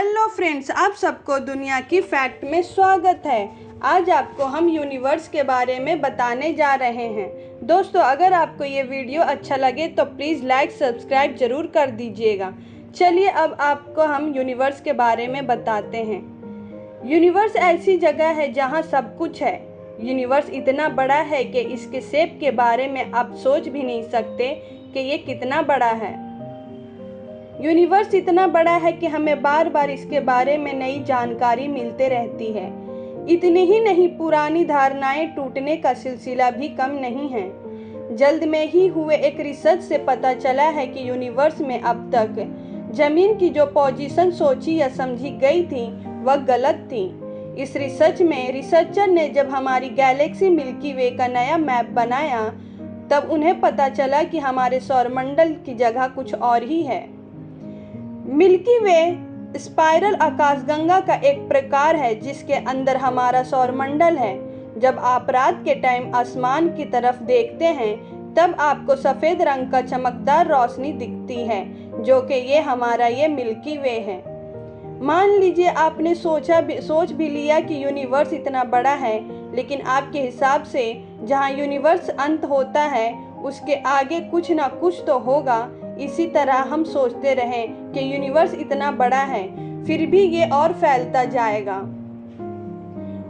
Hello friends, आप सबको दुनिया की फैक्ट में स्वागत है। आज आपको हम यूनिवर्स के बारे में बताने जा रहे हैं। दोस्तों, अगर आपको ये वीडियो अच्छा लगे तो प्लीज़ लाइक सब्सक्राइब ज़रूर कर दीजिएगा। चलिए अब आपको हम यूनिवर्स के बारे में बताते हैं। यूनिवर्स ऐसी जगह है जहाँ सब कुछ है। यूनिवर्स इतना बड़ा है कि इसके शेप के बारे में आप सोच भी नहीं सकते कि ये कितना बड़ा है। यूनिवर्स इतना बड़ा है कि हमें बार बार इसके बारे में नई जानकारी मिलते रहती है। इतनी ही नहीं, पुरानी धारणाएं टूटने का सिलसिला भी कम नहीं है। जल्द में ही हुए एक रिसर्च से पता चला है कि यूनिवर्स में अब तक जमीन की जो पोजीशन सोची या समझी गई थी वह गलत थी। इस रिसर्च में रिसर्चर ने जब हमारी गैलेक्सी मिल्की वे का नया मैप बनाया तब उन्हें पता चला कि हमारे सौरमंडल की जगह कुछ और ही है। मिल्की वे स्पाइरल आकाशगंगा का एक प्रकार है जिसके अंदर हमारा सौरमंडल है। जब आप रात के टाइम आसमान की तरफ देखते हैं तब आपको सफ़ेद रंग का चमकदार रोशनी दिखती है, जो कि ये हमारा मिल्की वे है। मान लीजिए आपने सोच भी लिया कि यूनिवर्स इतना बड़ा है, लेकिन आपके हिसाब से जहाँ यूनिवर्स अंत होता है उसके आगे कुछ ना कुछ तो होगा। इसी तरह हम सोचते रहें कि यूनिवर्स इतना बड़ा है, फिर भी ये और फैलता जाएगा।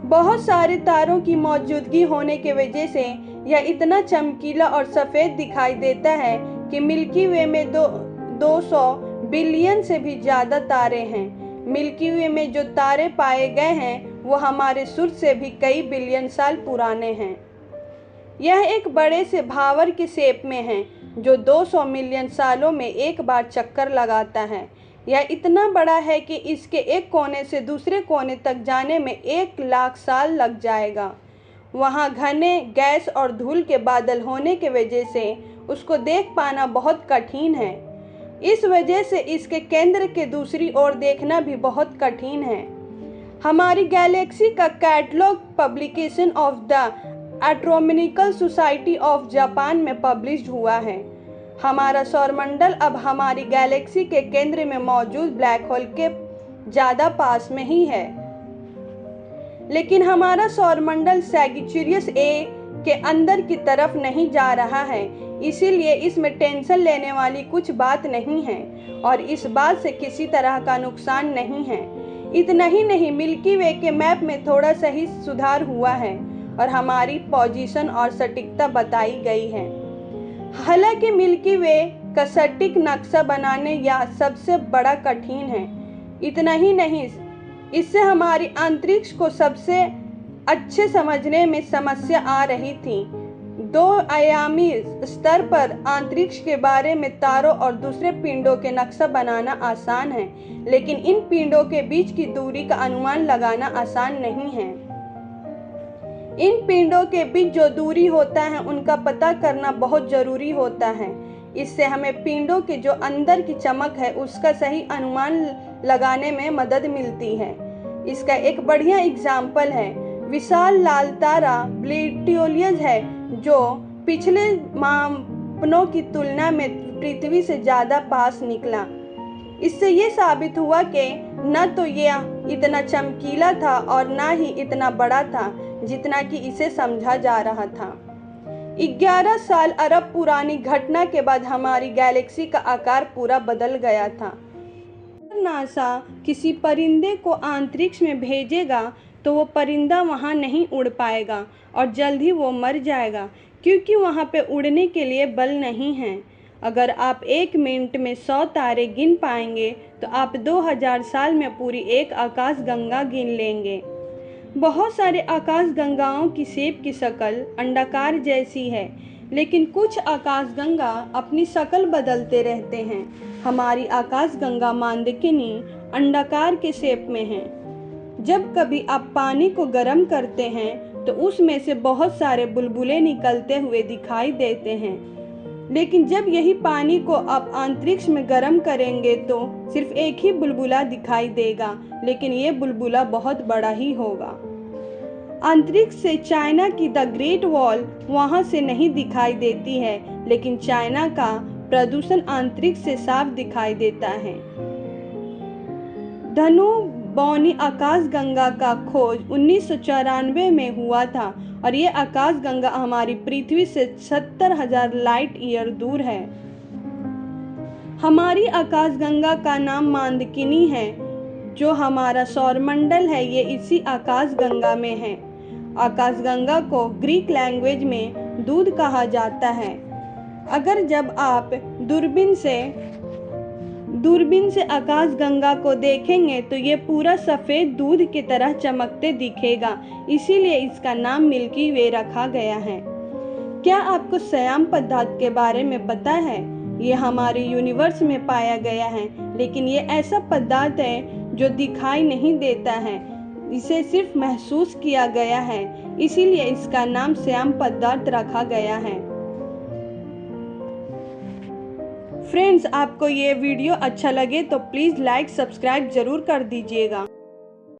बहुत सारे तारों की मौजूदगी होने की वजह से यह इतना चमकीला और सफ़ेद दिखाई देता है कि मिल्की वे में 200 बिलियन से भी ज़्यादा तारे हैं। मिल्की वे में जो तारे पाए गए हैं वो हमारे सूर्य से भी कई बिलियन साल पुराने हैं। यह एक बड़े से भावर के शेप में है जो 200 मिलियन सालों में एक बार चक्कर लगाता है। यह इतना बड़ा है कि इसके एक कोने से दूसरे कोने तक जाने में 1 लाख साल लग जाएगा। वहाँ घने गैस और धूल के बादल होने की वजह से उसको देख पाना बहुत कठिन है। इस वजह से इसके केंद्र के दूसरी ओर देखना भी बहुत कठिन है। हमारी गैलेक्सी का catalogue publication of the astronomical society of Japan में पब्लिश हुआ है। हमारा सौरमंडल अब हमारी गैलेक्सी के केंद्र में मौजूद ब्लैक होल के ज़्यादा पास में ही है। लेकिन हमारा सौरमंडल सैजिटेरियस ए के अंदर की तरफ नहीं जा रहा है, इसीलिए इसमें टेंशन लेने वाली कुछ बात नहीं है और इस बात से किसी तरह का नुकसान नहीं है। इतना ही नहीं, मिल्की वे के मैप में थोड़ा सा ही सुधार हुआ है और हमारी पोजीशन और सटीकता बताई गई है। हालांकि मिल्की वे का सटीक नक्शा बनाने यह सबसे बड़ा कठिन है। इतना ही नहीं, इससे हमारी अंतरिक्ष को सबसे अच्छे समझने में समस्या आ रही थी। 2 आयामी स्तर पर अंतरिक्ष के बारे में तारों और दूसरे पिंडों के नक्शा बनाना आसान है, लेकिन इन पिंडों के बीच की दूरी का अनुमान लगाना आसान नहीं है। इन पिंडों के बीच जो दूरी होता है उनका पता करना बहुत ज़रूरी होता है। इससे हमें पिंडों के जो अंदर की चमक है उसका सही अनुमान लगाने में मदद मिलती है। इसका एक बढ़िया एग्जाम्पल है विशाल लाल तारा बेटेलियस है, जो पिछले मापनों की तुलना में पृथ्वी से ज़्यादा पास निकला। इससे ये साबित हुआ कि न तो यह इतना चमकीला था और न ही इतना बड़ा था जितना कि इसे समझा जा रहा था। 11 साल अरब पुरानी घटना के बाद हमारी गैलेक्सी का आकार पूरा बदल गया था। नासा किसी परिंदे को अंतरिक्ष में भेजेगा तो वो परिंदा वहाँ नहीं उड़ पाएगा और जल्द ही वो मर जाएगा, क्योंकि वहाँ पे उड़ने के लिए बल नहीं है। अगर आप 1 मिनट में 100 तारे गिन पाएंगे तो आप 2000 साल में पूरी एक आकाशगंगा गिन लेंगे। बहुत सारे आकाशगंगाओं की शेप की शक्ल अंडाकार जैसी है, लेकिन कुछ आकाशगंगा अपनी शक्ल बदलते रहते हैं। हमारी आकाशगंगा मंदाकिनी अंडाकार के शेप में है। जब कभी आप पानी को गर्म करते हैं तो उसमें से बहुत सारे बुलबुले निकलते हुए दिखाई देते हैं, लेकिन जब यही पानी को आप अंतरिक्ष में गर्म करेंगे तो सिर्फ एक ही बुलबुला दिखाई देगा, लेकिन ये बुलबुला बहुत बड़ा ही होगा। अंतरिक्ष से चाइना की द ग्रेट वॉल वहाँ से नहीं दिखाई देती है, लेकिन चाइना का प्रदूषण अंतरिक्ष से साफ दिखाई देता है। धनु बौनी आकाशगंगा का खोज 1994 में हुआ था और ये आकाशगंगा हमारी पृथ्वी से 70,000 लाइट ईयर दूर है। हमारी आकाशगंगा का नाम मंदाकिनी है। जो हमारा सौरमंडल है ये इसी आकाशगंगा में है। आकाशगंगा को ग्रीक लैंग्वेज में दूध कहा जाता है। अगर जब आप दूरबीन से आकाशगंगा को देखेंगे तो ये पूरा सफ़ेद दूध की तरह चमकते दिखेगा, इसीलिए इसका नाम मिल्की वे रखा गया है। क्या आपको श्याम पदार्थ के बारे में पता है? ये हमारे यूनिवर्स में पाया गया है, लेकिन ये ऐसा पदार्थ है जो दिखाई नहीं देता है, इसे सिर्फ महसूस किया गया है, इसीलिए इसका नाम श्याम पदार्थ रखा गया है। फ्रेंड्स, आपको ये वीडियो अच्छा लगे तो प्लीज़ लाइक सब्सक्राइब ज़रूर कर दीजिएगा।